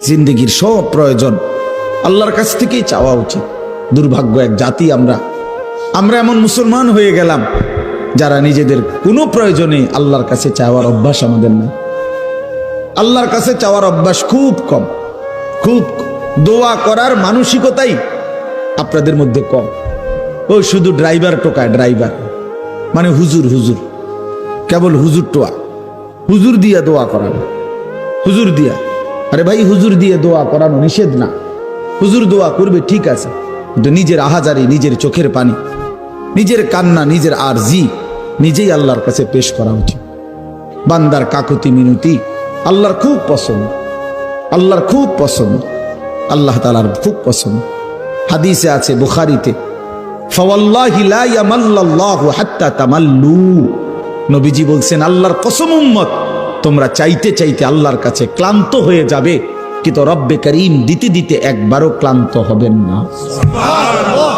জিন্দগির সব প্রয়োজন আল্লাহর কাছ থেকেই চাওয়া উচিত। দুর্ভাগ্য এক জাতি আমরা এমন মুসলমান হয়ে গেলাম যারা নিজেদের কোনো প্রয়োজনে আল্লাহর কাছে চাওয়ার অভ্যাস আমাদের নেই। আল্লাহর কাছে চাওয়ার অভ্যাস খুব কম। দোয়া করার মানসিকতাই আপনাদের মধ্যে কম। ওই শুধু ড্রাইভার টোকায়, ড্রাইভার মানে হুজুর কেবল হুজুর টোয়া, হুজুর দিয়া দোয়া করানো, হুজুর দিয়া। আরে ভাই, হুজুর দিয়ে দোয়া করানো নিষেধ না। হুজুর দোয়া করবে ঠিক আছে, কিন্তু নিজের আহাজারি, নিজের চোখের পানি, নিজের কান্না, নিজের আরজি নিজেই আল্লাহর কাছে পেশ করা উচিত। বান্দার কাকুতি মিনতি আল্লাহর খুব পছন্দ, আল্লাহর খুব পছন্দ, আল্লাহ তাআলার খুব পছন্দ। হাদিসে আছে বুখারীতে, ফাওয়াল্লাহি লা ইয়ামাল্লাল্লাহু হাত্তা তামাল্লু। নবীজি বলছেন, আল্লাহর কসম উম্মত, তোমরা চাইতে চাইতে আল্লাহর কাছে ক্লান্ত হয়ে যাবে, কিন্তু রব্বে করিম দিতে দিতে একবারও ক্লান্ত হবেন না। সুবহানাল্লাহ।